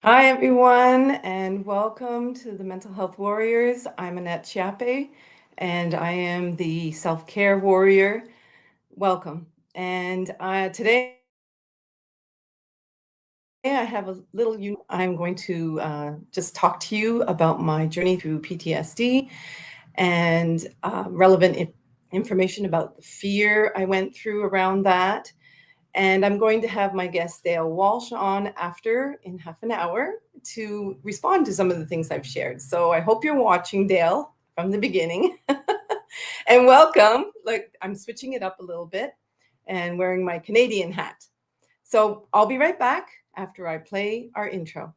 Hi, everyone, and welcome to the Mental Health Warriors. I'm Anettee, and I am the self-care warrior. Welcome. And today I have a little, I'm going to just talk to you about my journey through PTSD and relevant information about the fear I went through around that. And I'm going to have my guest Dale Walsh on after in half an hour to respond to some of the things I've shared. So I hope you're watching, Dale, from the beginning. And welcome. Like, I'm switching it up a little bit and wearing my Canadian hat. So I'll be right back after I play our intro.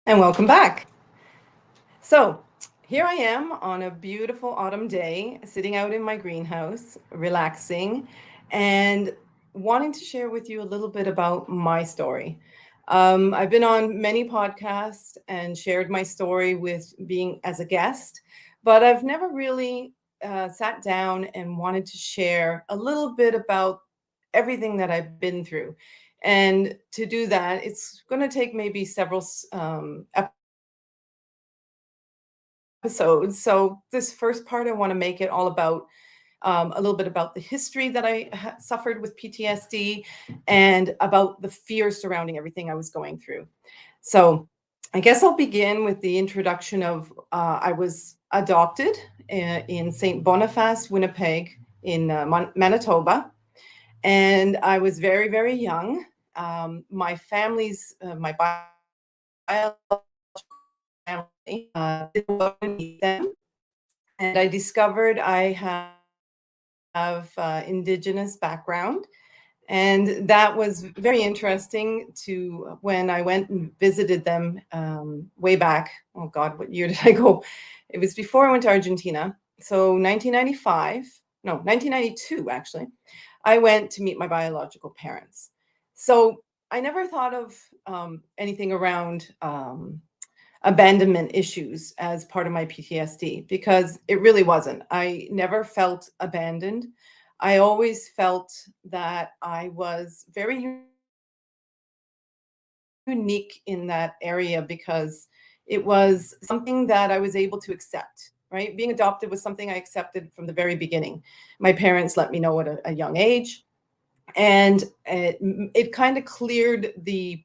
And welcome back. So here I am on a beautiful autumn day, sitting out in my greenhouse, relaxing, and wanting to share with you a little bit about my story. I've been on many podcasts and shared my story with being as a guest, but I've never really sat down and wanted to share a little bit about everything that I've been through. And to do that, it's going to take maybe several episodes. So this first part, I want to make it all about a little bit about the history that I suffered with PTSD and about the fear surrounding everything I was going through. So I guess I'll begin with the introduction of I was adopted in St. Boniface, Winnipeg, in Manitoba. And I was very, very young. My family's, my biological family, didn't need them. And I discovered I have Indigenous background. And that was very interesting to when I went and visited them way back. Oh God, what year did I go? It was before I went to Argentina. So 1995, no, 1992, actually. I went to meet my biological parents. So I never thought of anything around abandonment issues as part of my PTSD because it really wasn't. I never felt abandoned. I always felt that I was very unique in that area because it was something that I was able to accept, right? Being adopted was something I accepted from the very beginning. My parents let me know at a young age, and it kind of cleared the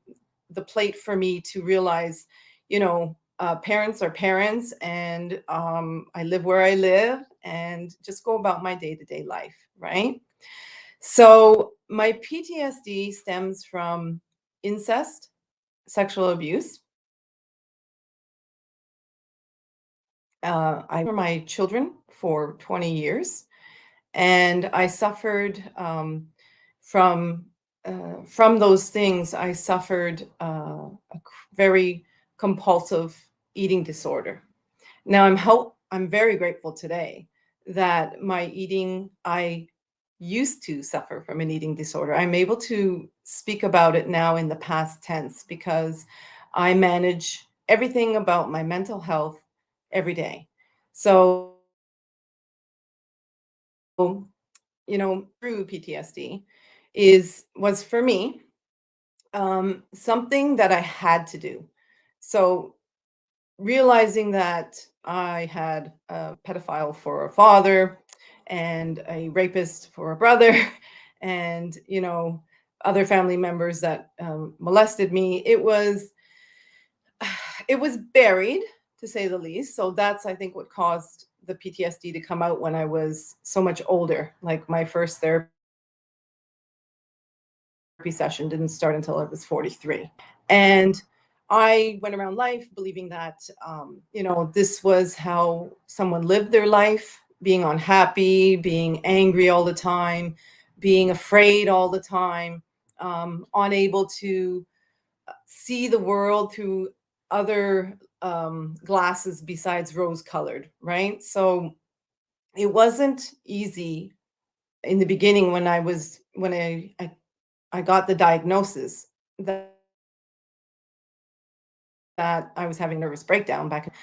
plate for me to realize, parents are parents, and I live where I live, and just go about my day-to-day life, right? So my PTSD stems from incest, sexual abuse. I for my children for 20 years, and I suffered from from those things. I suffered very compulsive eating disorder. Now I'm very grateful today that my eating I used to suffer from an eating disorder. I'm able to speak about it now in the past tense because I manage everything about my mental health every day. So, through PTSD was for me something that I had to do. So realizing that I had a pedophile for a father and a rapist for a brother, and other family members that molested me, it was buried, to say the least. So that's, I think, what caused the PTSD to come out when I was so much older. Like, my first therapy session didn't start until I was 43. And I went around life believing that, this was how someone lived their life. being unhappy, being angry all the time, being afraid all the time, unable to see the world through other glasses besides rose colored, right? So it wasn't easy in the beginning when I got the diagnosis that, that I was having a nervous breakdown back,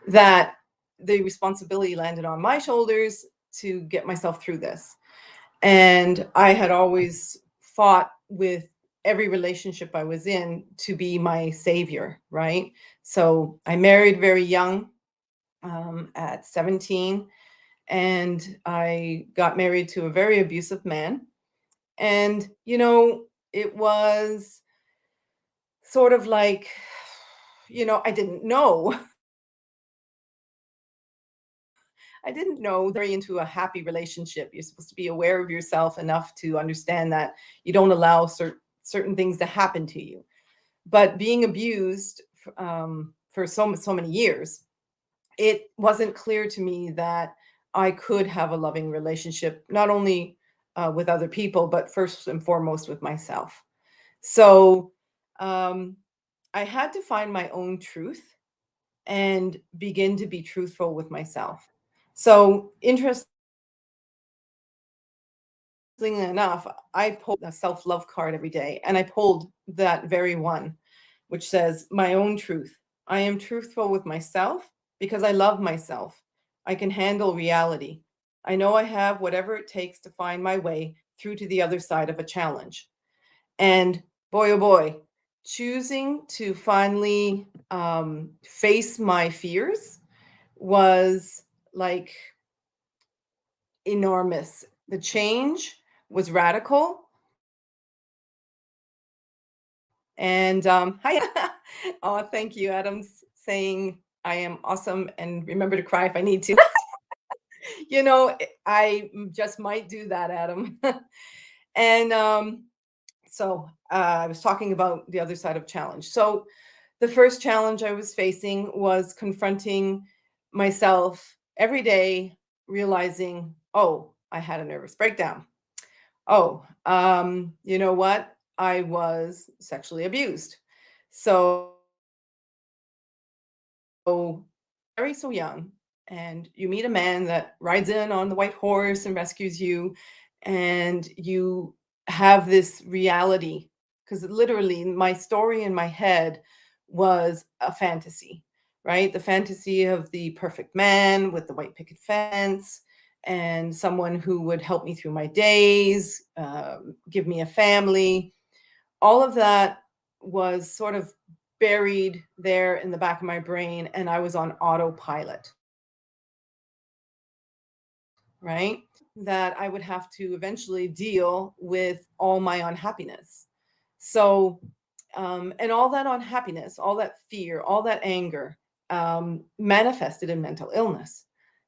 that the responsibility landed on my shoulders to get myself through this. And I had always fought with every relationship I was in to be my savior, right? So I married very young, at 17, and I got married to a very abusive man. And, it was sort of like, I didn't know. I didn't know very into a happy relationship. You're supposed to be aware of yourself enough to understand that you don't allow certain things to happen to you. But being abused for so many years, it wasn't clear to me that I could have a loving relationship, not only with other people, but first and foremost with myself. So um, I had to find my own truth and begin to be truthful with myself. So, interestingly enough, I pulled a self love card every day, and I pulled that very one, which says, "My own truth. I am truthful with myself because I love myself. I can handle reality. I know I have whatever it takes to find my way through to the other side of a challenge." And boy, oh boy, choosing to finally face my fears was like enormous. The change was radical. And hi, oh, thank you, Adam's saying I am awesome, and remember to cry if I need to. I just might do that, Adam. And so I was talking about the other side of challenge. So the first challenge I was facing was confronting myself every day, realizing, oh, I had a nervous breakdown. Oh, you know what? I was sexually abused. So, very so young, and you meet a man that rides in on the white horse and rescues you, and you have this reality, because literally my story in my head was a fantasy, right? The fantasy of the perfect man with the white picket fence, and someone who would help me through my days, give me a family. All of that was sort of buried there in the back of my brain, and I was on autopilot, right? That I would have to eventually deal with all my unhappiness. So, and all that unhappiness, all that fear, all that anger, manifested in mental illness.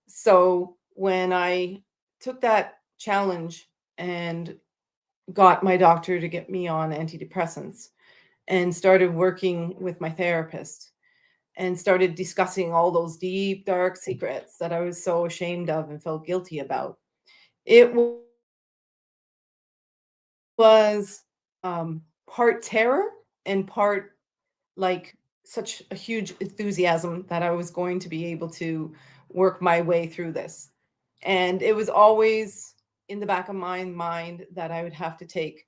So when I took that challenge and got my doctor to get me on antidepressants, and started working with my therapist, and started discussing all those deep, dark secrets that I was so ashamed of and felt guilty about. It was part terror and part like such a huge enthusiasm that I was going to be able to work my way through this. And it was always in the back of my mind that I would have to take,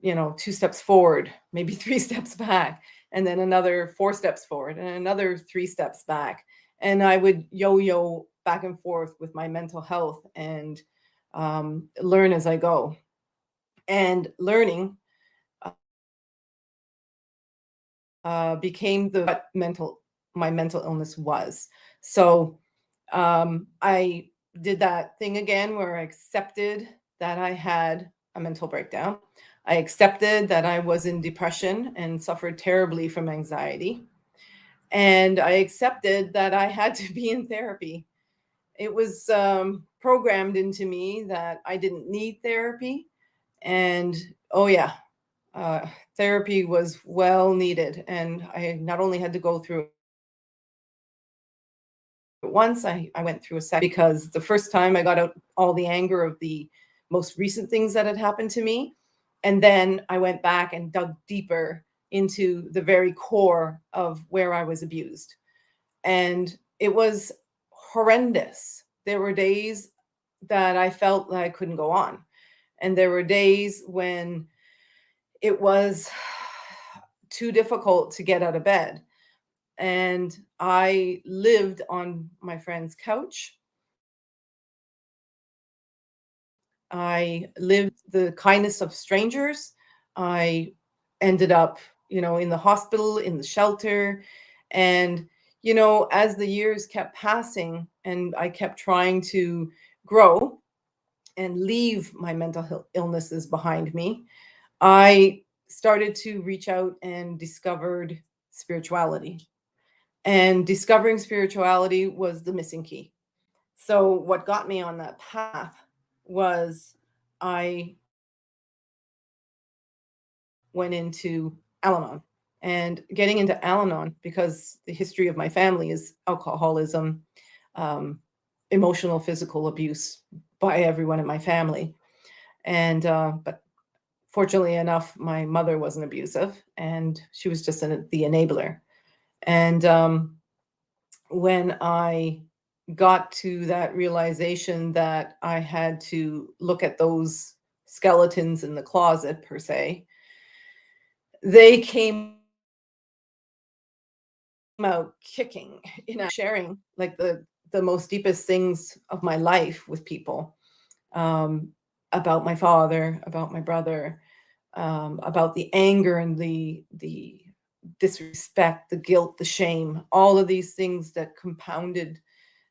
2 steps forward, maybe 3 steps back, and then another 4 steps forward and another 3 steps back. And I would yo-yo back and forth with my mental health, and learn as I go. And learning became the what mental my mental illness was. So I did that thing again where I accepted that I had a mental breakdown. I accepted that I was in depression and suffered terribly from anxiety. And I accepted that I had to be in therapy. It was programmed into me that I didn't need therapy. And oh, yeah, uh, therapy was well needed. And I not only had to go through once. I went through a second because the first time I got out all the anger of the most recent things that had happened to me. And then I went back and dug deeper into the very core of where I was abused. And it was horrendous. There were days that I felt that I couldn't go on. And there were days when it was too difficult to get out of bed. And I lived on my friend's couch. I lived the kindness of strangers. I ended up, in the hospital, in the shelter. And, as the years kept passing and I kept trying to grow and leave my mental illnesses behind me, I started to reach out and discovered spirituality. And discovering spirituality was the missing key. So, what got me on that path was I went into Al Anon. And getting into Al Anon, because the history of my family is alcoholism, um, emotional, physical abuse by everyone in my family. But fortunately enough, my mother wasn't abusive and she was just the enabler. And when I got to that realization that I had to look at those skeletons in the closet, per se, they came out kicking, sharing like the most deepest things of my life with people, um, about my father, about my brother, about the anger and the disrespect, the guilt, the shame, all of these things that compounded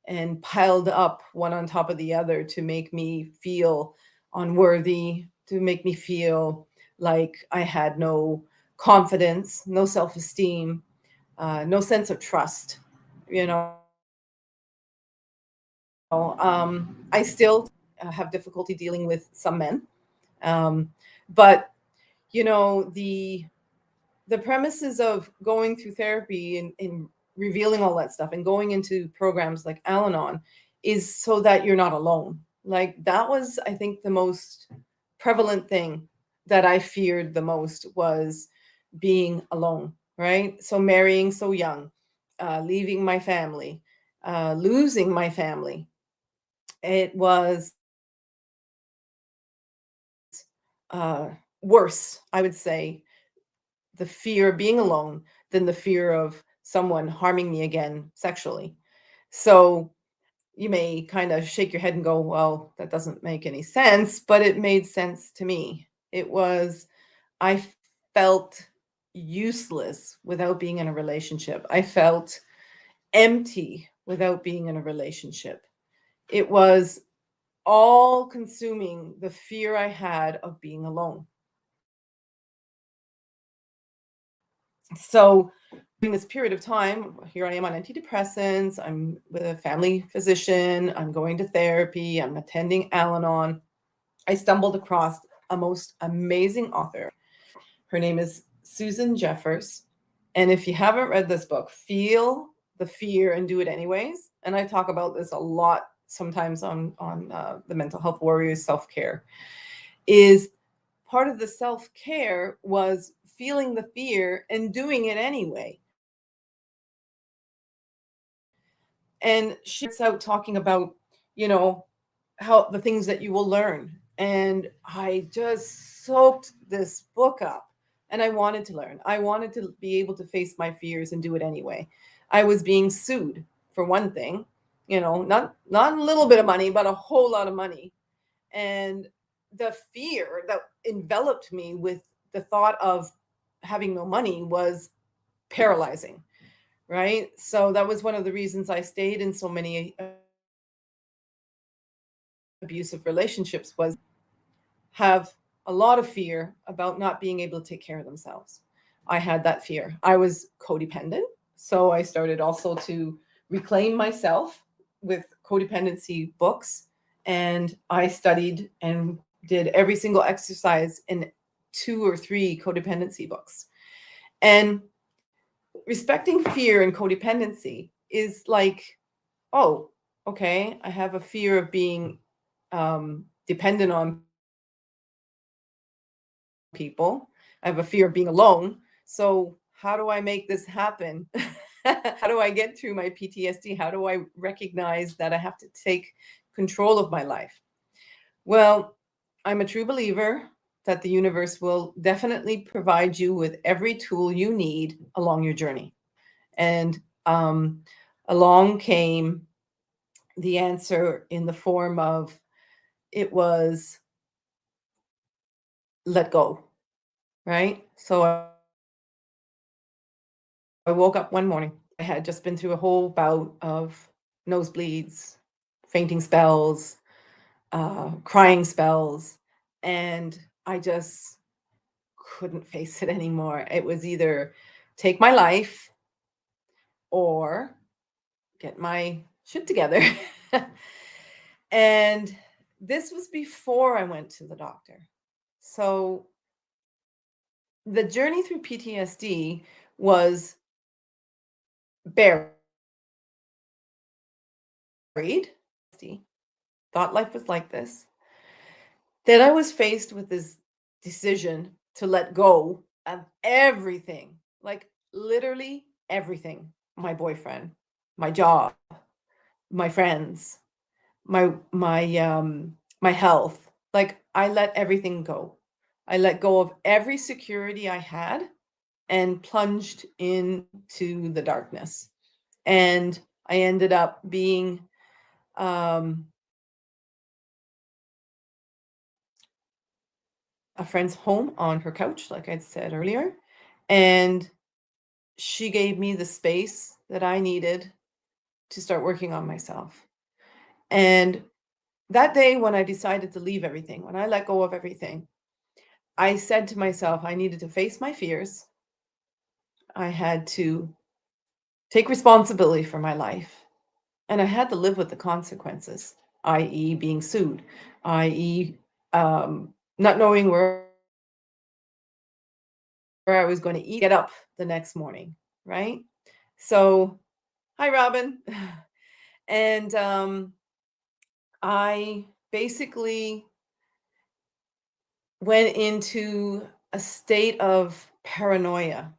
and piled up one on top of the other to make me feel unworthy, to make me feel like I had no confidence, no self-esteem, no sense of trust. You know, I still have difficulty dealing with some men, but the premises of going through therapy and revealing all that stuff and going into programs like Al-Anon is so that you're not alone. Like that was, I think, the most prevalent thing that I feared the most was being alone, right? So marrying so young, leaving my family, losing my family. It was uh, worse, I would say, the fear of being alone than the fear of someone harming me again sexually. So you may kind of shake your head and go, well, that doesn't make any sense, but it made sense to me. It was, I felt useless without being in a relationship. I felt empty without being in a relationship. It was all consuming the fear I had of being alone. So during this period of time, here I am on antidepressants. I'm with a family physician. I'm going to therapy. I'm attending Al Anon. I stumbled across a most amazing author. Her name is Susan Jeffers. And if you haven't read this book, Feel the Fear and Do It Anyways. And I talk about this a lot sometimes on the Mental Health Warriors self care. Is part of the self care was feeling the fear and doing it anyway. And she starts out talking about, you know, how the things that you will learn. And I just soaked this book up and I wanted to learn. I wanted to be able to face my fears and do it anyway. I was being sued for one thing, not a little bit of money, but a whole lot of money. And the fear that enveloped me with the thought of having no money was paralyzing, right? So that was one of the reasons I stayed in so many abusive relationships, was have a lot of fear about not being able to take care of themselves. I had that fear. I was codependent. So I started also to reclaim myself with codependency books. And I studied and did every single exercise in 2 or 3 codependency books. And respecting fear and codependency is like oh, okay, I have a fear of being dependent on people. I have a fear of being alone. So, how do I make this happen? How do I get through my PTSD? How do I recognize that I have to take control of my life? Well, I'm a true believer that the universe will definitely provide you with every tool you need along your journey. And um, along came the answer in the form of it was let go, right? So I woke up one morning. I had just been through a whole bout of nosebleeds, fainting spells, crying spells, and I just couldn't face it anymore. It was either take my life or get my shit together. And this was before I went to the doctor. So the journey through PTSD was buried. Thought life was like this. Then I was faced with this decision to let go of everything, like literally everything. My boyfriend, my job, my friends, my health. Like I let everything go. I let go of every security I had and plunged into the darkness. And I ended up being um, a friend's home on her couch, like I said earlier. And she gave me the space that I needed to start working on myself. And that day, when I decided to leave everything, when I let go of everything, I said to myself, I needed to face my fears. I had to take responsibility for my life. And I had to live with the consequences, i.e., being sued, i.e., not knowing where I was going to eat, get up the next morning, right? So, hi, Robin. And I basically went into a state of paranoia,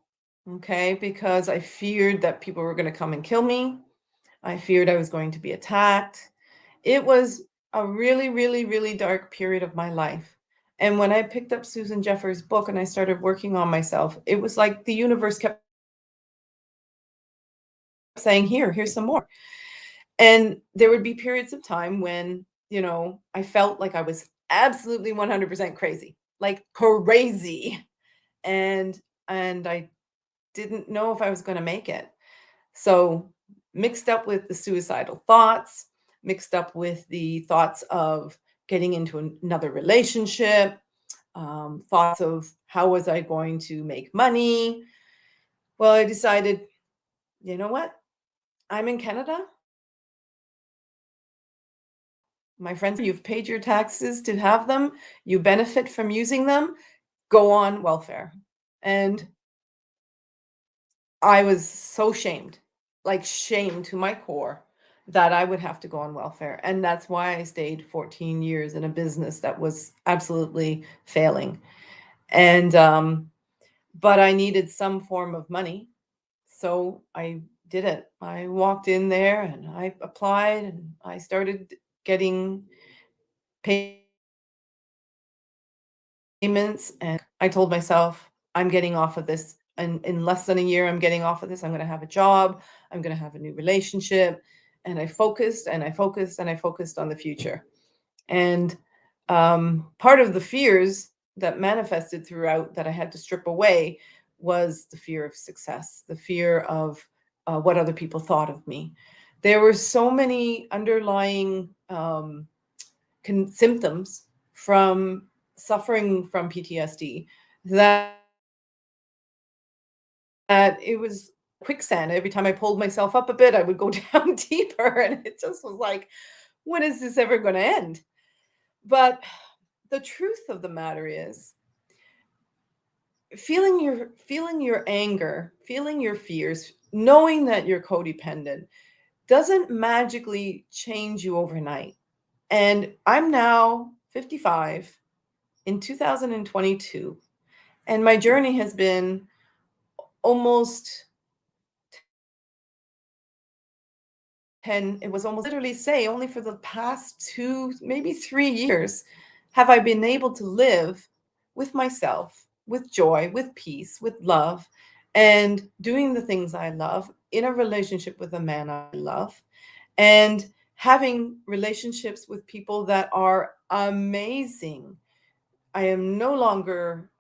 okay, because I feared that people were going to come and kill me. I feared I was going to be attacked. It was a really, really, really dark period of my life. And when I picked up Susan Jeffers' book and I started working on myself, it was like the universe kept saying, here's some more. And there would be periods of time when, I felt like I was absolutely 100% crazy, like crazy. And I didn't know if I was going to make it. So, mixed up with the suicidal thoughts, mixed up with the thoughts of getting into another relationship, thoughts of how was I going to make money. Well, I decided, you know what? I'm in Canada. My friends, you've paid your taxes to have them. You benefit from using them. Go on welfare. And I was so shamed, like shamed to my core that I would have to go on welfare. And that's why I stayed 14 years in a business that was absolutely failing. And but I needed some form of money. So I did it. I walked in there and I applied and I started getting payments, and I told myself, I'm getting off of this. And in less than a year, I'm getting off of this. I'm going to have a job. I'm going to have a new relationship. And I focused and I focused and I focused on the future. And part of the fears that manifested throughout that I had to strip away was the fear of success, the fear of what other people thought of me. There were so many underlying symptoms from suffering from PTSD that it was quicksand. Every time I pulled myself up a bit, I would go down deeper. And it just was like, when is this ever going to end? But the truth of the matter is, feeling your anger, feeling your fears, knowing that you're codependent, doesn't magically change you overnight. And I'm now 55 in 2022, and my journey has been almost 10, it was almost literally say only for the past 2, maybe 3 years have I been able to live with myself, with joy, with peace, with love, and doing the things I love in a relationship with a man I love, and having relationships with people that are amazing. I am no longer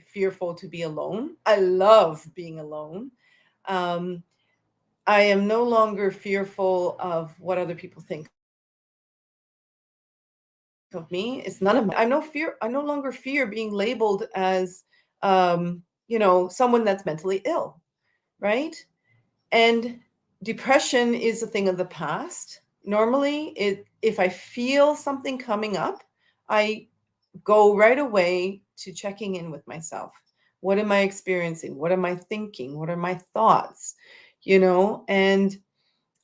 fearful to be alone. I love being alone. Um, I am no longer fearful of what other people think of me. It's none of my, I no fear. I no longer fear being labeled as, someone that's mentally ill, right? And depression is a thing of the past. Normally, if I feel something coming up, I go right away to checking in with myself. What am I experiencing? What am I thinking? What are my thoughts? And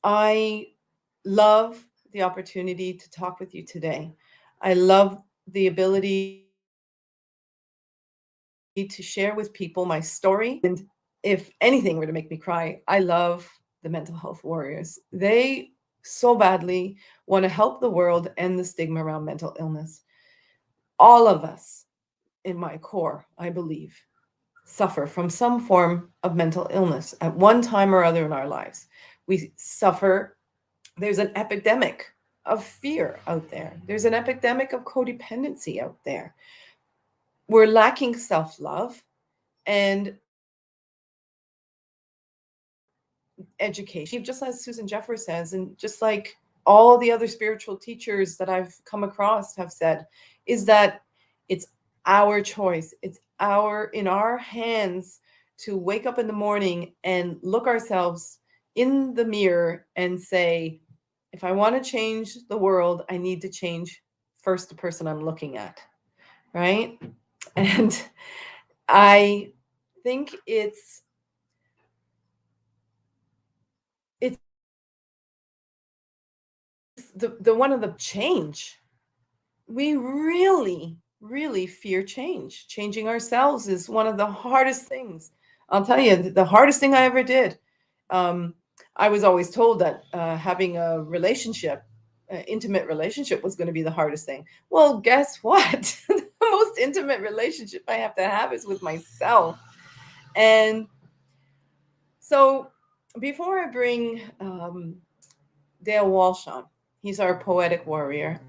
I love the opportunity to talk with you today. I love the ability to share with people my story. And if anything were to make me cry, I love the mental health warriors. They so badly want to help the world end the stigma around mental illness. All of us, in my core, I believe, suffer from some form of mental illness at one time or other in our lives. We suffer. There's an epidemic of fear out there. There's an epidemic of codependency out there. We're lacking self love and education, just as Susan Jeffers says, and just like all the other spiritual teachers that I've come across have said, is that it's our choice. It's in our hands to wake up in the morning and look ourselves in the mirror and say, if I want to change the world, I need to change first the person I'm looking at, right? And I think it's the one of the change. We really, really fear change. Changing ourselves is one of the hardest things. I'll tell you, the hardest thing I ever did. Um, I was always told that having a relationship, intimate relationship, was going to be the hardest thing. Well, guess what? The most intimate relationship I have to have is with myself. And so, before I bring Dale Walsh on, he's our poetic warrior,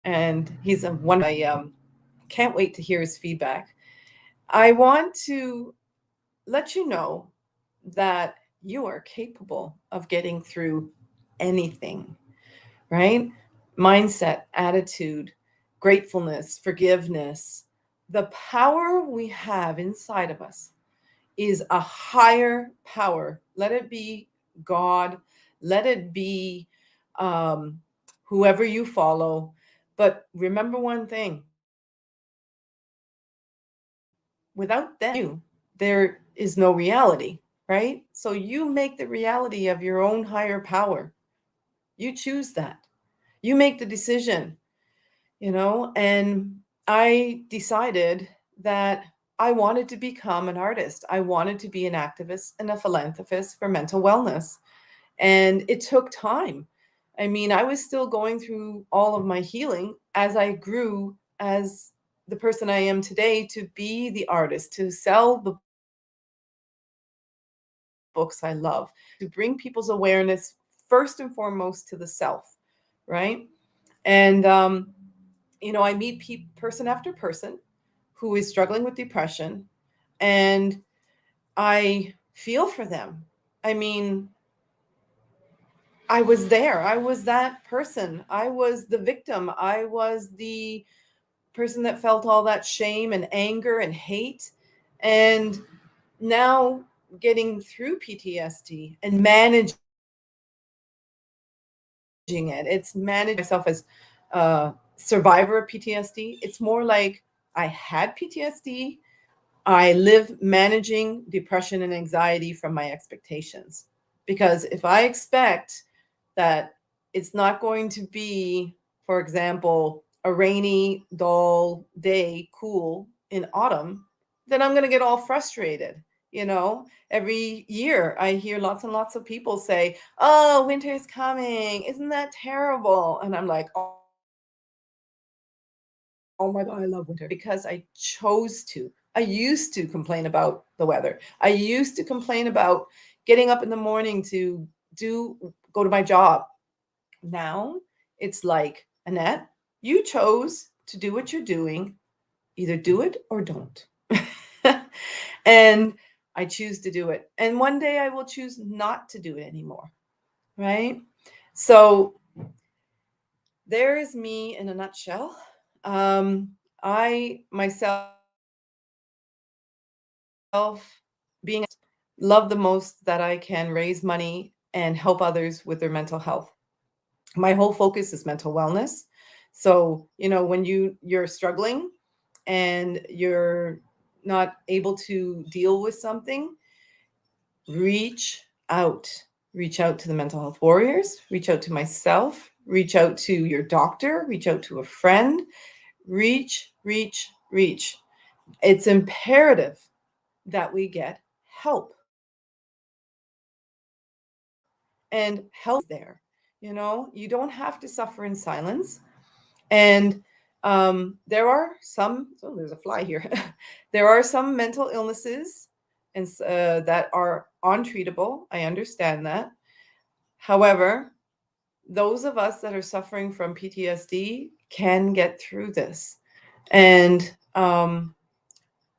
and he's a one. I can't wait to hear his feedback. I want to let you know that you are capable of getting through anything, right? Mindset, attitude, gratefulness, forgiveness. The power we have inside of us is a higher power. Let it be God, let it be um, whoever you follow. But remember one thing, without them, there is no reality, right? So you make the reality of your own higher power. You choose that. You make the decision, and I decided that I wanted to become an artist. I wanted to be an activist and a philanthropist for mental wellness. And it took time. I mean, I was still going through all of my healing as I grew as the person I am today, to be the artist, to sell the books I love, to bring people's awareness first and foremost to the self, right? And I meet person after person who is struggling with depression, and I feel for them. I mean, I was there. I was that person. I was the victim. I was the person that felt all that shame and anger and hate. And now, getting through PTSD and managing it, it's managing myself as a survivor of PTSD. It's more like I had PTSD. I live managing depression and anxiety from my expectations. Because if I expect that it's not going to be, for example, a rainy, dull day, cool in autumn, then I'm going to get all frustrated. You know, every year I hear lots and lots of people say, "Oh, winter is coming. Isn't that terrible?" And I'm like, "Oh my God, I love winter because I chose to. I used to complain about the weather. I used to complain about getting up in the morning to go to my job. Now it's like, Annette, you chose to do what you're doing. Either do it or don't. And I choose to do it. And one day I will choose not to do it anymore. Right? So there is me in a nutshell. I myself, being a love the most that I can raise money and help others with their mental health. My whole focus is mental wellness. So, when you're struggling and you're not able to deal with something, reach out. Reach out to the mental health warriors, reach out to myself, reach out to your doctor, reach out to a friend, reach, reach, reach. It's imperative that we get help. And help is there. You don't have to suffer in silence. And there are some, oh, there's a fly here. There are some mental illnesses that are untreatable. I understand that. However, those of us that are suffering from PTSD can get through this. And,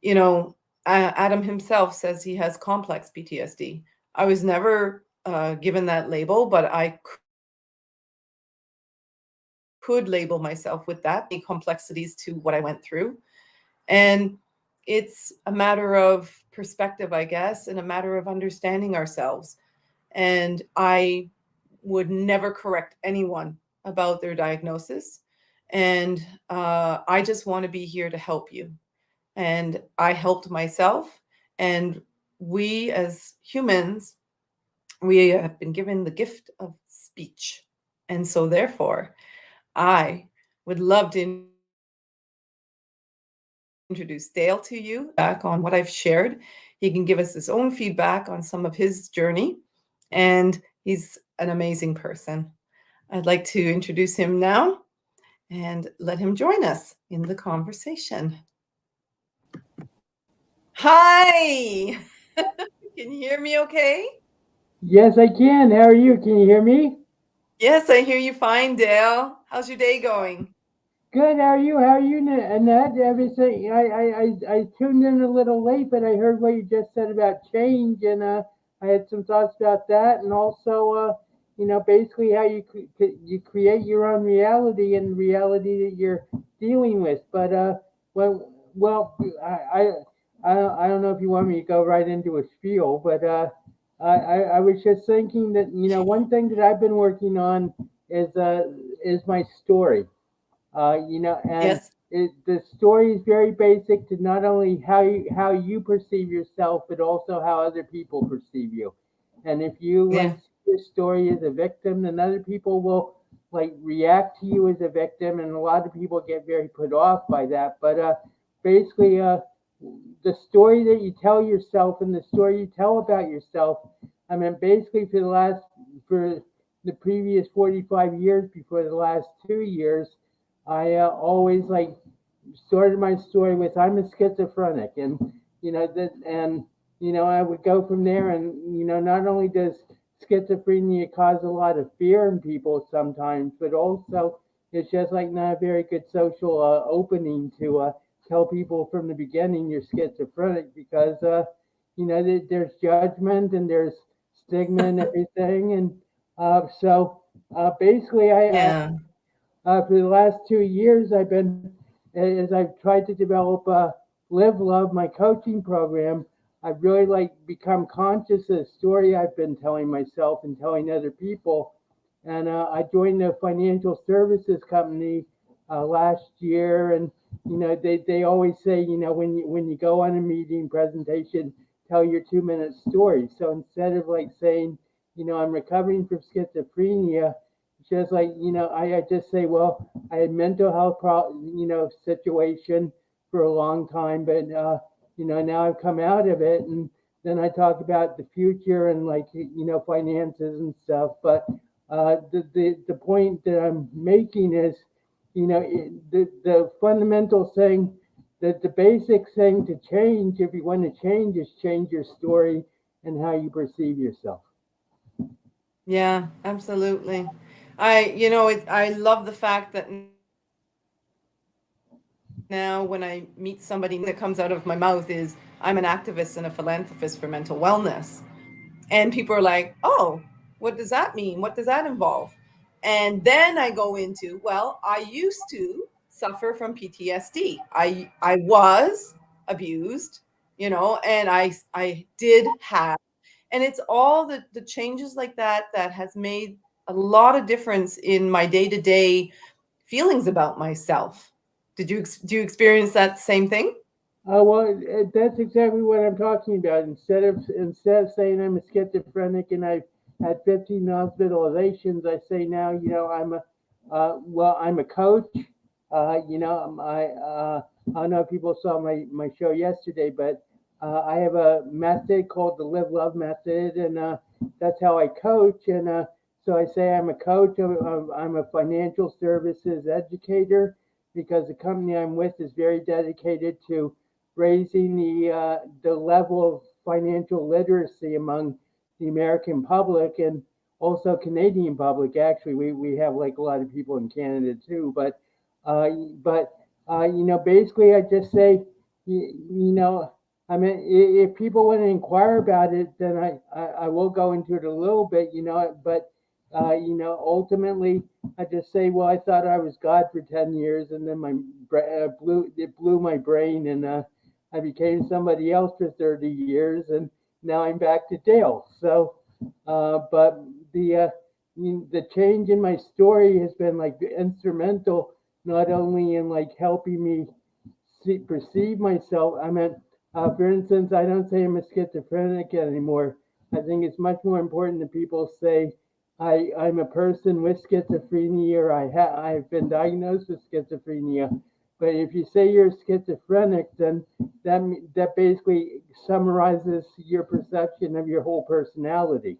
you know, Adam himself says he has complex PTSD. I was never given that label, but I could label myself with that because there are so many complexities to what I went through. And it's a matter of perspective, I guess, and a matter of understanding ourselves. And I would never correct anyone about their diagnosis. And I just want to be here to help you. And I helped myself. And we as humans, we have been given the gift of speech. And so, therefore, I would love to introduce Dale to you. Back on what I've shared. He can give us his own feedback on some of his journey. And he's an amazing person. I'd like to introduce him now and let him join us in the conversation. Hi! Can you hear me okay? Yes, I can. How are you? Can you hear me? Yes, I hear you fine, Dale. How's your day going? Good. How are you? How are you, Annette? Everything. I tuned in a little late, but I heard what you just said about change, and I had some thoughts about that, and also, basically how you create your own reality and reality that you're dealing with. But well, I don't know if you want me to go right into a spiel, but I was just thinking that one thing that I've been working on is uh is my story. And Yes. the story is very basic to not only how you perceive yourself, but also how other people perceive you. And if you Yeah. like see your story as a victim, then other people will like react to you as a victim, and a lot of people get very put off by that. But basically, the story that you tell yourself and the story you tell about yourself. I mean, basically for the previous 45 years before the last 2 years, I always like started my story with I'm a schizophrenic, and I would go from there, and not only does schizophrenia cause a lot of fear in people sometimes, but also it's just like not a very good social opening to tell people from the beginning you're schizophrenic because there's judgment and there's stigma and everything, and basically I Yeah. for the last 2 years, as I've tried to develop Live Love, my coaching program, I've really like become conscious of the story I've been telling myself and telling other people. And I joined a financial services company last year, and they always say when you go on a meeting presentation, tell your 2 minute story. So instead of like saying I'm recovering from schizophrenia. Just like, I just say, well, I had mental health situation for a long time, but now I've come out of it, and then I talk about the future and like finances and stuff. But the point that I'm making is, the fundamental thing, that the basic thing to change, if you want to change, is change your story and how you perceive yourself. Yeah, absolutely. I love the fact that now when I meet somebody, that comes out of my mouth is I'm an activist and a philanthropist for mental wellness. And people are like, oh, what does that mean? What does that involve? And then I go into, well, I used to suffer from PTSD. I was abused, and I did have, and it's all the changes like that that has made a lot of difference in my day-to-day feelings about myself. Do you experience that same thing? Well, that's exactly what I'm talking about. Instead of saying I'm a schizophrenic and I've had 15 hospitalizations, I say now, I'm a coach. I don't know if people saw my show yesterday, but I have a method called the Live Love Method, and that's how I coach. And so I say I'm a coach. I'm a financial services educator because the company I'm with is very dedicated to raising the level of financial literacy among the American public and also Canadian public. Actually, we have like a lot of people in Canada too, uh, but basically, I just say, you know, I mean, if people want to inquire about it, then I will go into it a little bit, but ultimately, I just say, well, I thought I was God for 10 years, and then it blew my brain, and I became somebody else for 30 years, and now I'm back to Dale. So, but the change in my story has been like instrumental, not only in like helping me perceive myself. I mean, for instance, I don't say I'm a schizophrenic anymore. I think it's much more important that people say I'm a person with schizophrenia, or I've been diagnosed with schizophrenia. But if you say you're schizophrenic, then that basically summarizes your perception of your whole personality,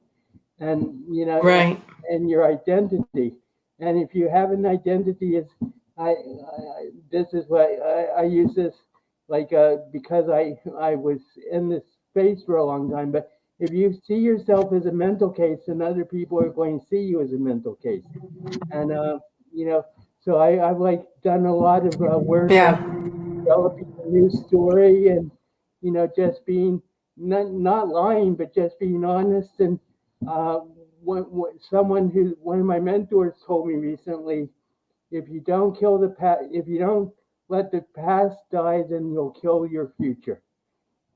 and Right. and your identity. And if you have an identity, it's this is what I use this like because I was in this space for a long time. But if you see yourself as a mental case, then other people are going to see you as a mental case. And you know, so I've like done a lot of work Yeah. on developing a new story, and just being not lying, but just being honest. And uh, one of my mentors told me recently, if you don't kill the past, if you don't let the past die, then you'll kill your future.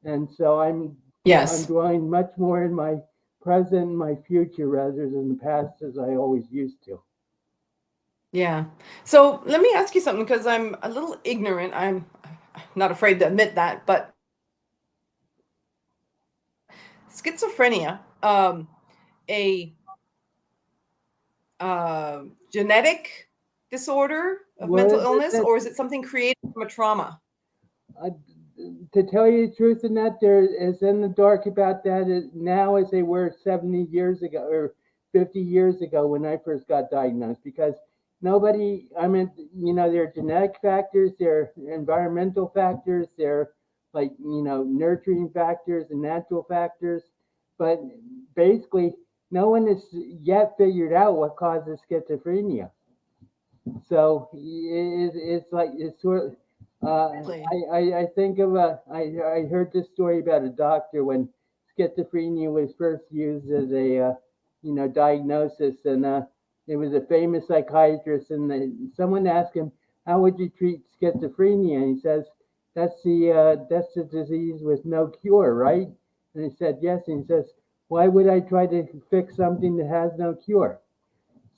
And so I'm Yes. dwelling much more in my present and my future rather than the past as I always used to. Yeah. So let me ask you something because I'm a little ignorant. I'm not afraid to admit that, but schizophrenia, a genetic disorder of mental Well, illness, or is it something created from a trauma? uh, to tell you the truth, and that there is in the dark about that now as they were 70 years ago or 50 years ago when I first got diagnosed, because nobody, I mean, there are genetic factors, there are environmental factors, there are like, nurturing factors and natural factors, but basically no one has yet figured out what causes schizophrenia. So it's like it's sort of. Really? I think of I heard this story about a doctor when schizophrenia was first used as a diagnosis, and it was a famous psychiatrist, and someone asked him, how would you treat schizophrenia, and he says, that's the disease with no cure, right? And he said yes, and he says, why would I try to fix something that has no cure?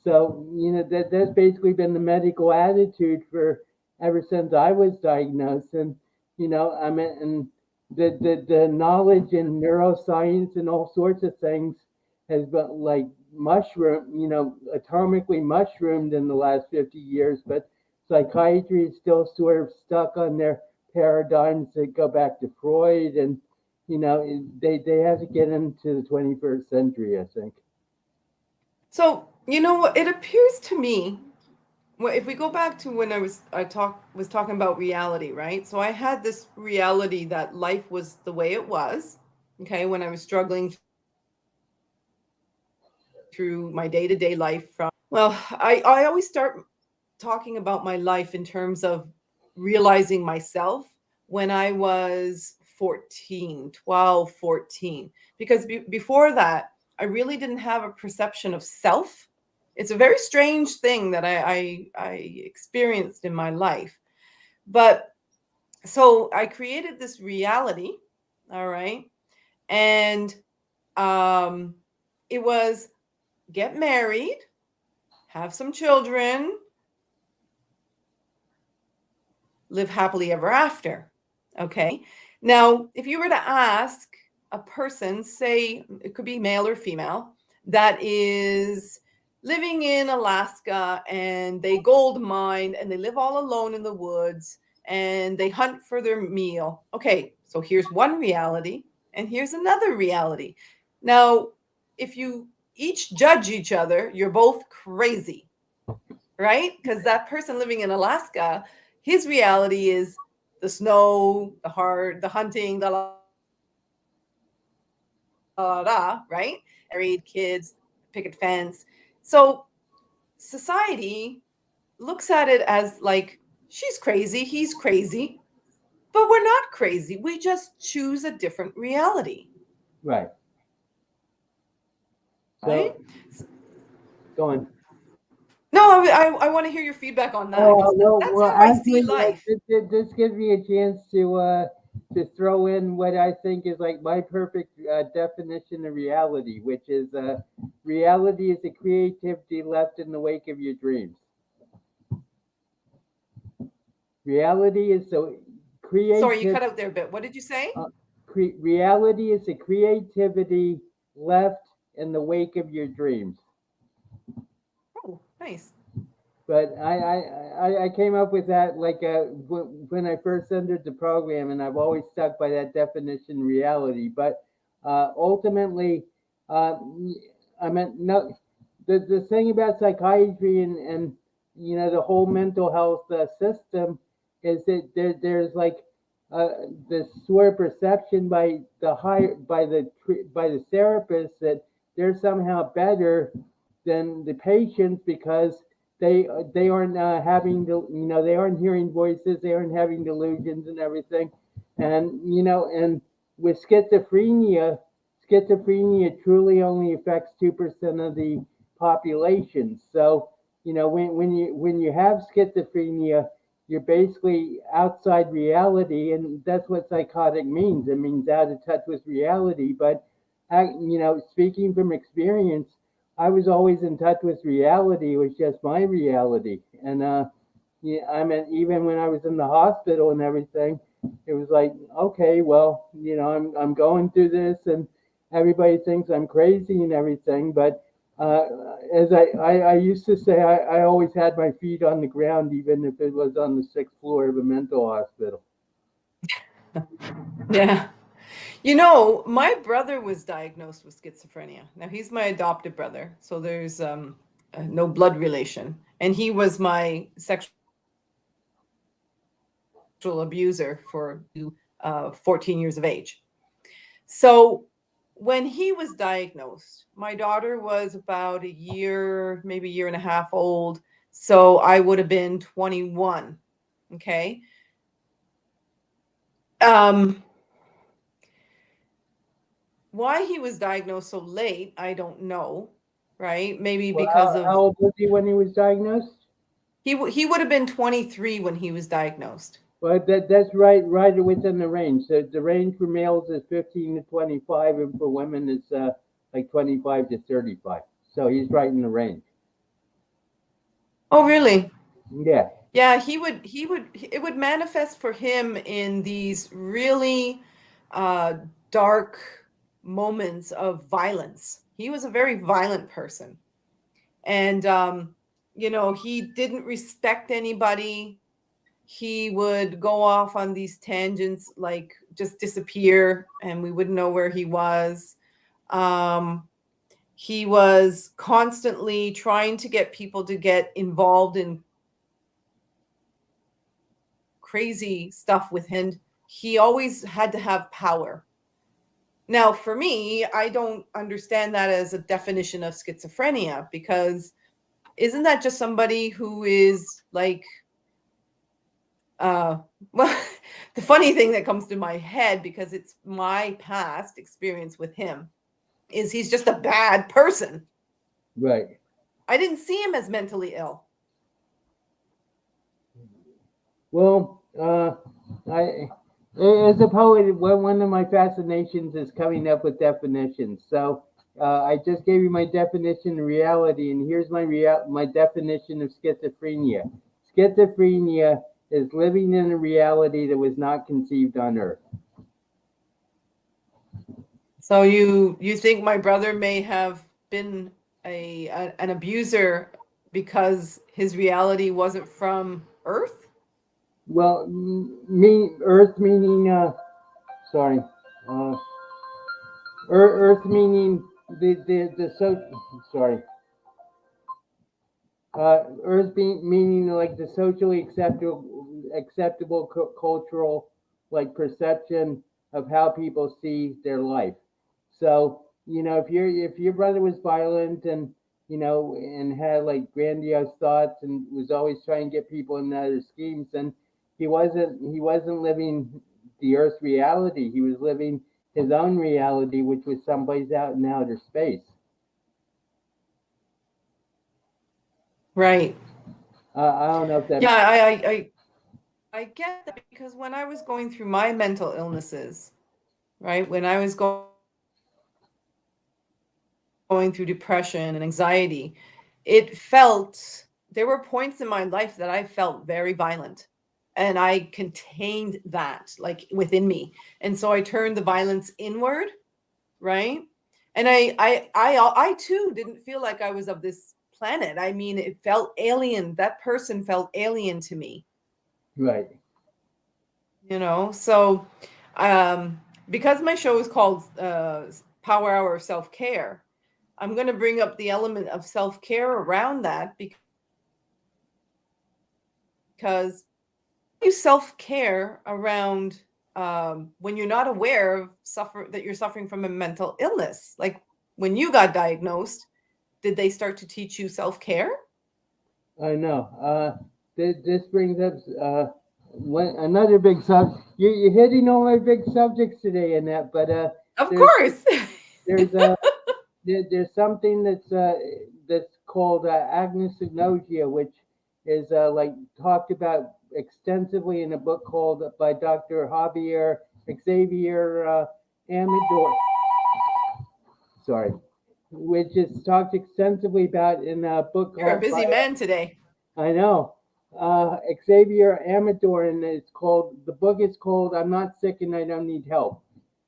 So, that's basically been the medical attitude for ever since I was diagnosed. And, I mean, and the knowledge in neuroscience and all sorts of things has been like atomically mushroomed in the last 50 years, but psychiatry is still sort of stuck on their paradigms that go back to Freud, and they have to get into the 21st century, I think. So, you know what? It appears to me, well, if we go back to when was talking about reality, right? So I had this reality that life was the way it was, okay, when I was struggling through my day-to-day life from, well, I always start talking about my life in terms of realizing myself when I was 14, 12, 14. Because before that, I really didn't have a perception of self. It's a very strange thing that I experienced in my life. But so I created this reality, all right? And um, it was get married, have some children, live happily ever after. Okay. Now, if you were to ask a person, say it could be male or female, that is living in Alaska and they gold mine and they live all alone in the woods and they hunt for their meal. Okay. So here's one reality and here's another reality. Now, if you each judge each other, you're both crazy, right? Because that person living in Alaska, his reality is the snow, the hard, the hunting, the la la la, right? Married, kids, picket fence. So society looks at it as like she's crazy, he's crazy, but we're not crazy. We just choose a different reality, Right. right? So, go on. No, I want to hear your feedback on that Oh because no, that's well, how I see actually, life. this gives me a chance to throw in what I think is like my perfect definition of reality, which is reality is the creativity left in the wake of your dreams. Reality is so Sorry, you creative. cut out there a bit. What did you say? Reality is the creativity left in the wake of your dreams. Oh, nice. But I came up with that like when I first entered the program, and I've always stuck by that definition reality. But ultimately, uh, I meant no. The thing about psychiatry and the whole mental health system is that there's like uh, this sort of perception by the therapist that they're somehow better than the patients because they aren't having they aren't hearing voices, they aren't having delusions and everything, and with schizophrenia truly only affects 2% of the population. So when you have schizophrenia, you're basically outside reality, and that's what psychotic means. It means out of touch with reality. But speaking from experience, I was always in touch with reality. It was just my reality. And yeah, I mean, even when I was in the hospital and everything, it was like, okay, well, I'm going through this, and everybody thinks I'm crazy and everything. But uh, as I used to say, I always had my feet on the ground, even if it was on the sixth floor of a mental hospital. Yeah. You know, my brother was diagnosed with schizophrenia. Now he's my adopted brother, so there's no blood relation, and he was my sexual abuser for 14 years of age. So when he was diagnosed, my daughter was about a year, maybe a year and a half old. So I would have been 21. Okay. Um, why he was diagnosed so late, I don't know. Right? Maybe Well, because of how old was he when he was diagnosed? he would have been 23 when he was diagnosed. Well, that's right within the range. So the range for males is 15 to 25, and for women it's like 25 to 35. So he's right in the range. Oh, really? Yeah. Yeah, it would manifest for him in these really uh dark moments of violence. he was a very violent person. And, he didn't respect anybody. He would go off on these tangents, like just disappear, and we wouldn't know where he was. Um, he was constantly trying to get people to get involved in crazy stuff with him. He always had to have power. Now, for me, I don't understand that as a definition of schizophrenia, because isn't that just somebody who is like, uh, well, the funny thing that comes to my head, because it's my past experience with him, is he's just a bad person. Right. I didn't see him as mentally ill. Well, I, as a poet, one of my fascinations is coming up with definitions. So I just gave you my definition of reality, and here's my definition of schizophrenia. Schizophrenia is living in a reality that was not conceived on Earth. So you think my brother may have been an abuser because his reality wasn't from Earth? Well, Earth meaning sorry, uh, Earth meaning the so sorry. Earth being meaning like the socially acceptable cultural like perception of how people see their life. So if your brother was violent and and had like grandiose thoughts and was always trying to get people in other schemes, then he wasn't living the Earth's reality. He was living his own reality, which was someplace out in outer space. Right. I don't know if that. Yeah, I get that, because when I was going through my mental illnesses, right, when I was going through depression and anxiety, there were points in my life that I felt very violent, and I contained that like within me. And so I turned the violence inward, right? And I too didn't feel like I was of this planet. I mean, it felt alien. That person felt alien to me, Right. So because my show is called Power Hour of Self-Care, I'm going to bring up the element of self-care around that, because you self-care around when you're not aware of that you're suffering from a mental illness. Like, when you got diagnosed, did they start to teach you self-care? I know. This brings up another big subject. You're hitting all my big subjects today, Annette. But Of there's course. there's there's something that's called agnosignosia, which is like talked about extensively in a book called by Dr. Javier Xavier Amador. Sorry, which is talked extensively about in a book You're a called by busy man today. I know. Xavier Amador, and the book is called I'm Not Sick and I Don't Need Help.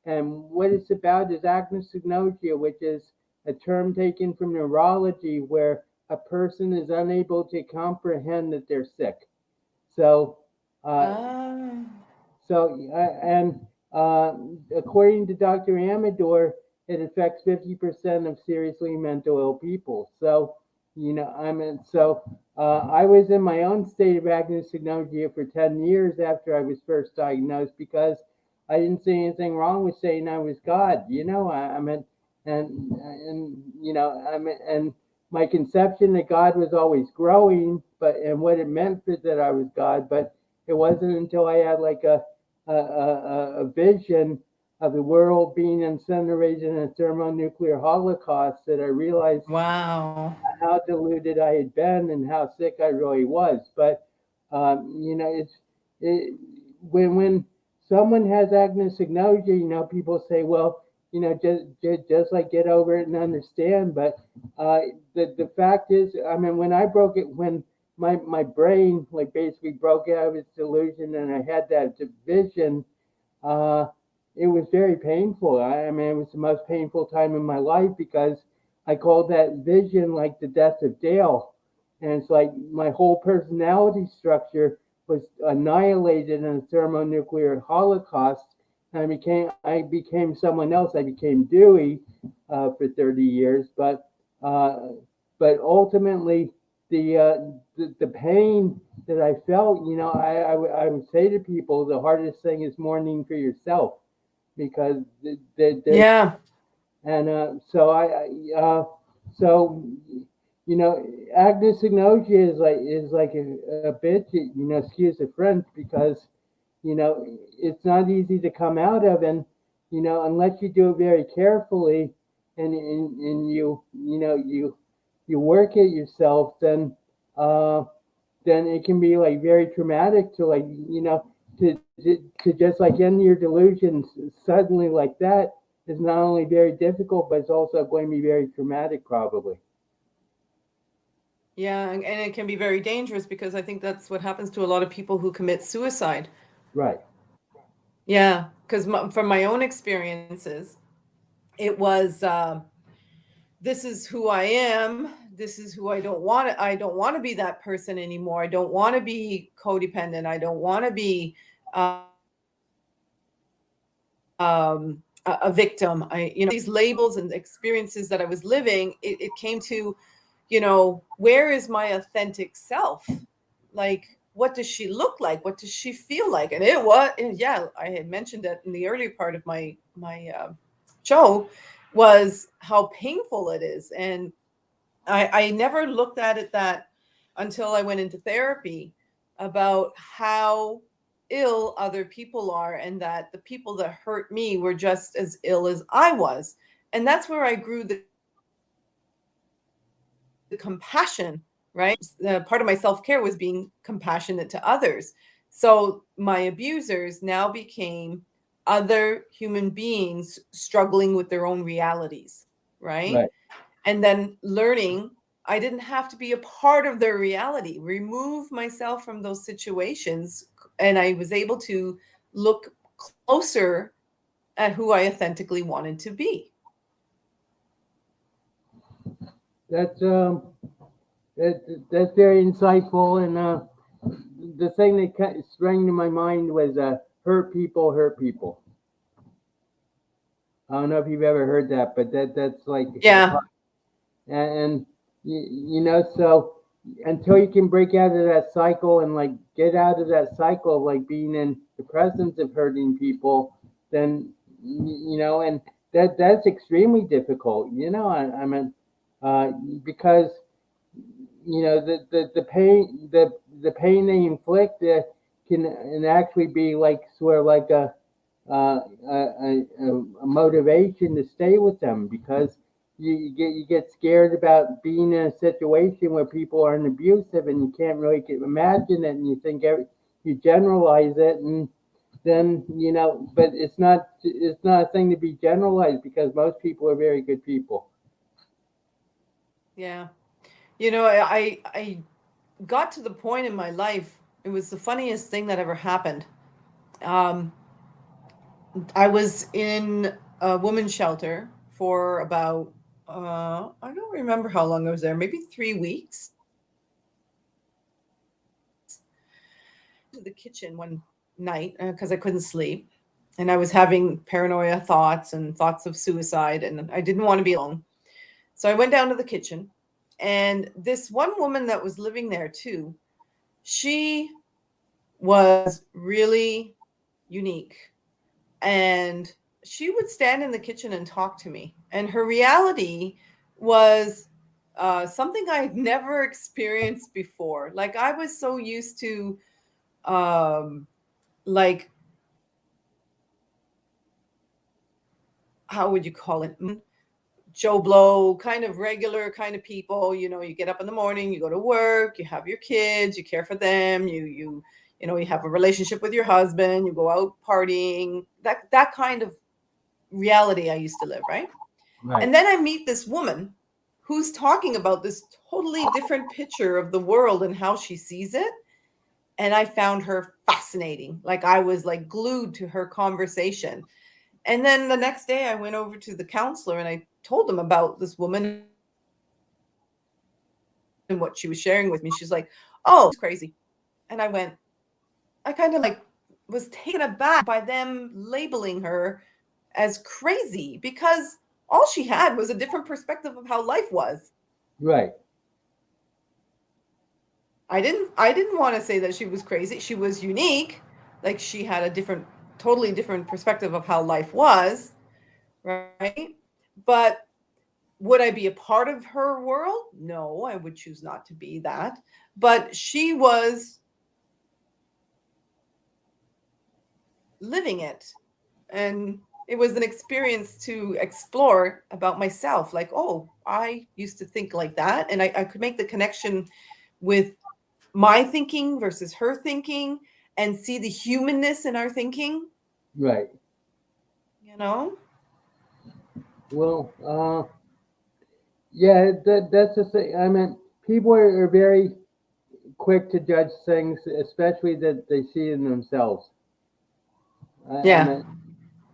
And what it's about is agnosignosia, which is a term taken from neurology where a person is unable to comprehend that they're sick. So, uh, Ah. and according to Dr. Amador, it affects 50% of seriously mental ill people. So, I was in my own state of agnosignosia for 10 years after I was first diagnosed, because I didn't see anything wrong with saying I was God. I mean, and my conception that God was always growing, and what it meant for that I was God, but it wasn't until I had like a vision of the world being incinerated in a thermonuclear holocaust that I realized Wow. how deluded I had been and how sick I really was. But it, when someone has agnosignosia, people say, well, just like get over it and understand. But the fact is, I mean, when my brain like basically broke out of its delusion and I had that vision, uh, it was very painful. I mean, it was the most painful time in my life because I call that vision like the death of Dale. And it's like my whole personality structure was annihilated in a thermonuclear holocaust. And I became someone else. I became Dewey for 30 years. Uh, but ultimately, the pain that I felt, I would say to people, the hardest thing is mourning for yourself, because there's Yeah. and so you know, agnosognosia is like a bitch, excuse the French, because it's not easy to come out of, and unless you do it very carefully, and you work it yourself, then it can be like very traumatic to, like, to just like end your delusions suddenly like that is not only very difficult, but it's also going to be very traumatic, probably. Yeah, and it can be very dangerous because I think that's what happens to a lot of people who commit suicide. Right. Yeah, because from my own experiences, it was this is who I am. This is who I don't want to. I don't want to be that person anymore. I don't want to be codependent. I don't want to be a victim. These labels and experiences that I was living, it came to, where is my authentic self? Like, what does she look like? What does she feel like? And yeah, I had mentioned that in the earlier part of my show, was how painful it is. And I never looked at it that until I went into therapy, about how ill other people are, and that the people that hurt me were just as ill as I was. And that's where I grew the compassion, right? Part of my self care was being compassionate to others. So my abusers now became other human beings struggling with their own realities, right? Right. And then learning I didn't have to be a part of their reality, remove myself from those situations. And I was able to look closer at who I authentically wanted to be. That's that's very insightful. And the thing that sprang to my mind was hurt people hurt people. I don't know if you've ever heard that, but that's like Yeah. and so until you can break out of that cycle and like get out of that cycle of like being in the presence of hurting people, then and that's extremely difficult. I mean, uh, because the pain, the pain they inflict can and actually be like sort of like a motivation to stay with them, because you get scared about being in a situation where people are abusive, and you can't really imagine it, and you think you generalize it, and then but it's not a thing to be generalized, because most people are very good people. Yeah. I got to the point in my life, it was the funniest thing that ever happened. Um, I was in a woman's shelter for about, I don't remember how long I was there, maybe 3 weeks. To the kitchen one night because I couldn't sleep. And I was having paranoia thoughts and thoughts of suicide, and I didn't want to be alone. So I went down to the kitchen, and this one woman that was living there too, she was really unique. And she would stand in the kitchen and talk to me. And her reality was something I had never experienced before. Like, I was so used to, like, how would you call it? Joe Blow, kind of regular kind of people. You get up in the morning, you go to work, you have your kids, you care for them, you have a relationship with your husband, you go out partying. That kind of reality I used to live, right? Right. And then I meet this woman who's talking about this totally different picture of the world and how she sees it. And I found her fascinating. Like, I was like glued to her conversation. And then the next day I went over to the counselor and I told him about this woman. what she was sharing with me. She's like, oh, she's crazy. And I kind of like was taken aback by them labeling her as crazy because all she had was a different perspective of how life was. Right. I didn't want to say that she was crazy. She was unique. Like she had a totally different perspective of how life was, right? But would I be a part of her world? No, I would choose not to be that. But she was living it. And it was an experience to explore about myself. Like, oh, I used to think like that. And I could make the connection with my thinking versus her thinking and see the humanness in our thinking, Right. you know? Well, yeah, that's the thing. I mean, people are very quick to judge things, especially that they see in themselves. I Yeah. mean,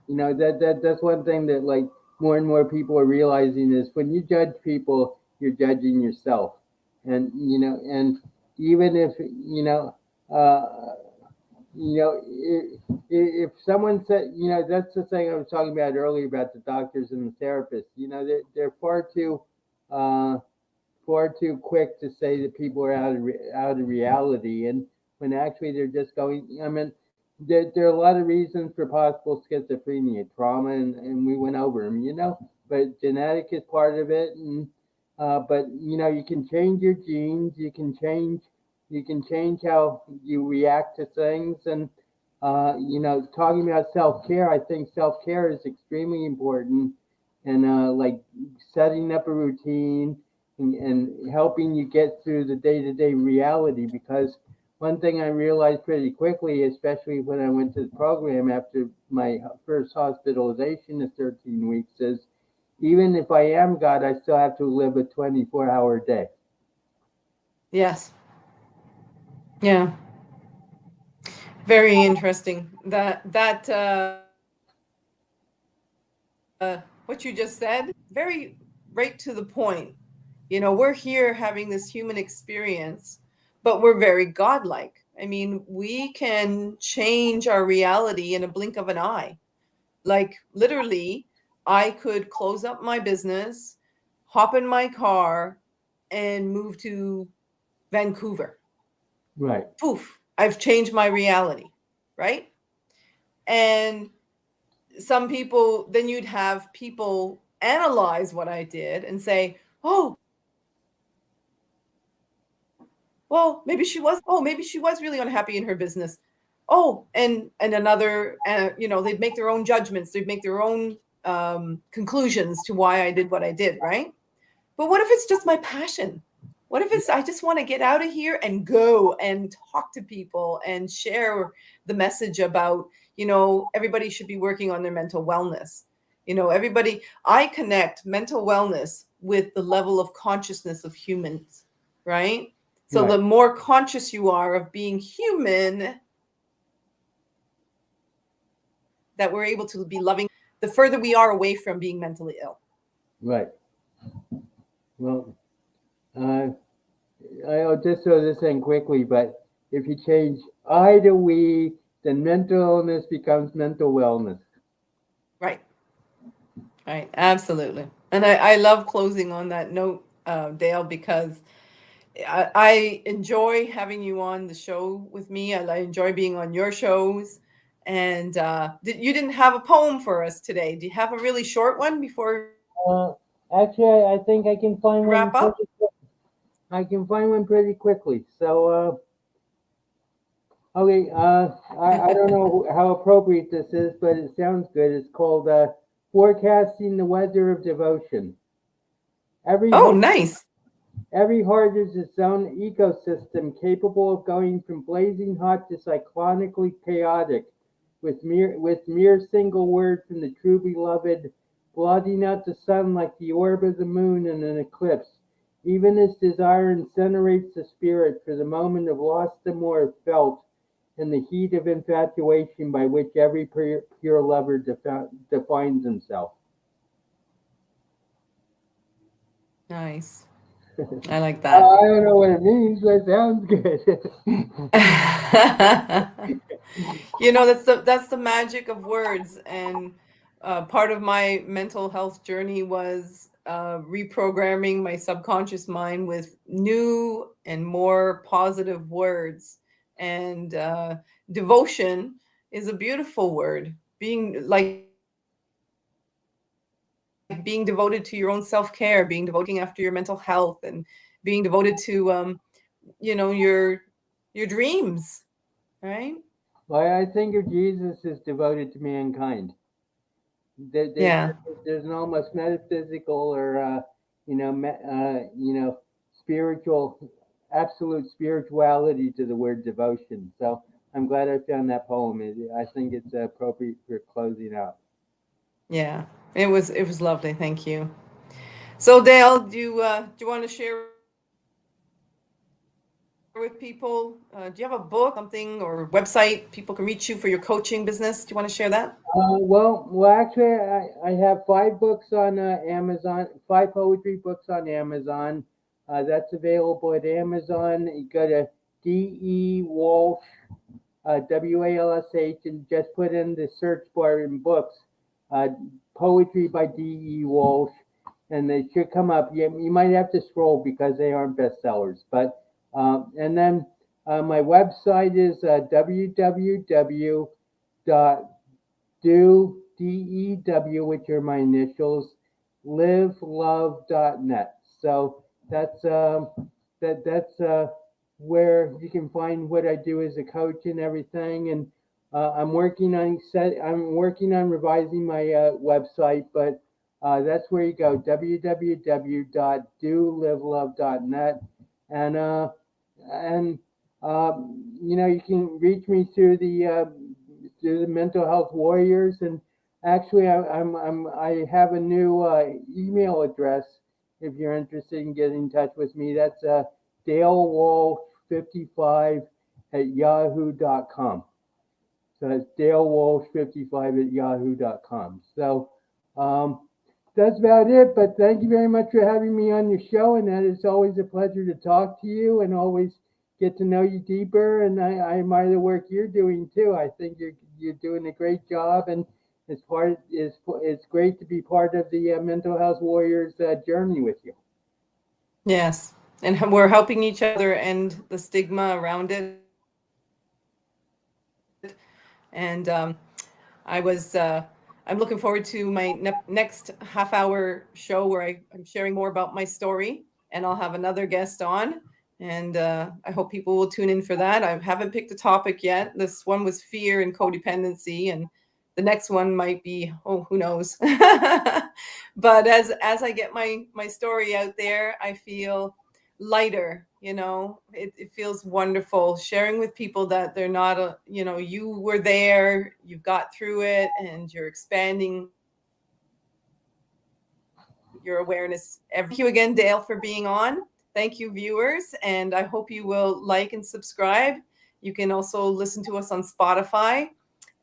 you know, that's one thing that like more and more people are realizing is when you judge people, you're judging yourself, and you know, and even if uh, if someone said, that's the thing I was talking about earlier about the doctors and the therapists. You know, they're uh, far too quick to say that people are out of reality, and when actually they're just going. I mean, there are a lot of reasons for possible schizophrenia, trauma, and we went over them. But genetic is part of it, and but you can change your genes, you can change how you react to things, and talking about self-care, I think self-care is extremely important, and like setting up a routine and helping you get through the day-to-day reality. Because one thing I realized pretty quickly, especially when I went to the program after my first hospitalization of 13 weeks, is even if I am God, I still have to live a 24-hour day. Yes. Yeah. Very interesting. What you just said, very right to the point. We're here having this human experience, but we're very godlike. I mean, we can change our reality in a blink of an eye. Like literally, I could close up my business, hop in my car, and move to Vancouver. Right, Poof, I've changed my reality, right? And some people, then you'd have people analyze what I did and say, oh, well, maybe she was really unhappy in her business. Oh, and another, they'd make their own judgments, they'd make their own conclusions to why I did what I did, right? But what if it's just my passion? What if it's I just want to get out of here and go and talk to people and share the message about, everybody should be working on their mental wellness. I connect mental wellness with the level of consciousness of humans, right? So the right, more conscious you are of being human, that we're able to be loving, the further we are away from being mentally ill. right. Well, uh, I'll just throw this in quickly, but if you change I to we, then mental illness becomes mental wellness. Right. Right. Absolutely. And I love closing on that note, Dale, because I enjoy having you on the show with me. I enjoy being on your shows. And you didn't have a poem for us today. Do you have a really short one before Uh, Actually, I think I can find we one wrap up? pretty. I can find one pretty quickly. So, okay, I don't know how appropriate this is, but it sounds good. It's called "Forecasting the Weather of Devotion." Every Oh, heart, nice. every heart is its own ecosystem, capable of going from blazing hot to cyclonically chaotic, with mere single word from the true beloved, blotting out the sun like the orb of the moon in an eclipse. Even as desire incinerates the spirit for the moment of lost amour felt, and the heat of infatuation by which every pure lover defines himself. Nice. I like I that. don't know what it means, but it sounds good. That's the magic of words. And part of my mental health journey was reprogramming my subconscious mind with new and more positive words. And devotion is a beautiful word. Being being devoted to your own self-care, being devoted looking after your mental health, and being devoted to your dreams, right? Well, I think of Jesus as devoted to mankind. There, there, Yeah. there's an almost metaphysical or spiritual, absolute spirituality to the word devotion. So I'm glad I found that poem. I think it's appropriate for closing out. Yeah, it was lovely. Thank you. So Dale, do you want to share with people? Do you have a book, something, or website people can reach you for your coaching business? Do you want to share that? Actually, I have 5 books on Amazon, 5 poetry books on Amazon. That's available at Amazon. You go to D.E. Walsh, WALSH, and just put in the search bar in books, uh, poetry by D.E. Walsh, and they should come up. You might have to scroll because they aren't bestsellers. But and then my website is www DEW, which are my initials, livelove.net. So that's where you can find what I do as a coach and everything. And I'm working on revising my website, but that's where you go, www.dolivelove.net. And you can reach me through the mental health warriors. And actually, I have a new email address if you're interested in getting in touch with me. That's DaleWalsh55 at yahoo.com. So that's DaleWalsh55 at yahoo.com. So um, that's about it. But thank you very much for having me on your show. And that is always a pleasure to talk to you and always get to know you deeper. And I admire the work you're doing too. I think you're doing a great job. And it's great to be part of the Mental Health Warriors journey with you. Yes, and we're helping each other end the stigma around it. And I'm looking forward to my next half-hour show where I'm sharing more about my story, and I'll have another guest on. And I hope people will tune in for that. I haven't picked a topic yet. This one was fear and codependency, and the next one might be, oh, who knows? But as I get my story out there, I feel lighter. It feels wonderful sharing with people that they're not you were there, you've got through it, and you're expanding your awareness. Thank you again, Dale, for being on. Thank you, viewers, and I hope you will like and subscribe. You can also listen to us on Spotify.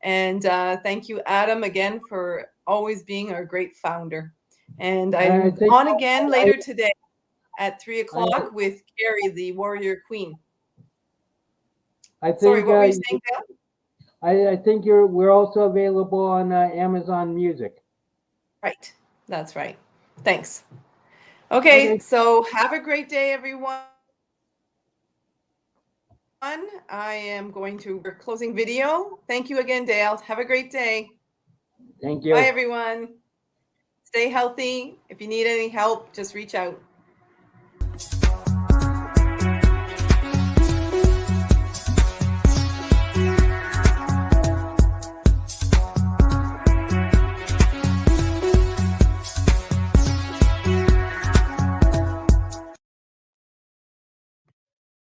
And thank you, Adam, again, for always being our great founder. And I I'm think on again later today at 3 I, o'clock with Carrie, the warrior queen. I Sorry, think what were you saying, Dale? I think we're also available on Amazon Music. Right. That's right. Thanks. Okay, Okay, so have a great day, everyone. I am going to closing video. Thank you again, Dale. Have a great day. thank Bye, you. everyone. Stay healthy. If you need any help, just reach out.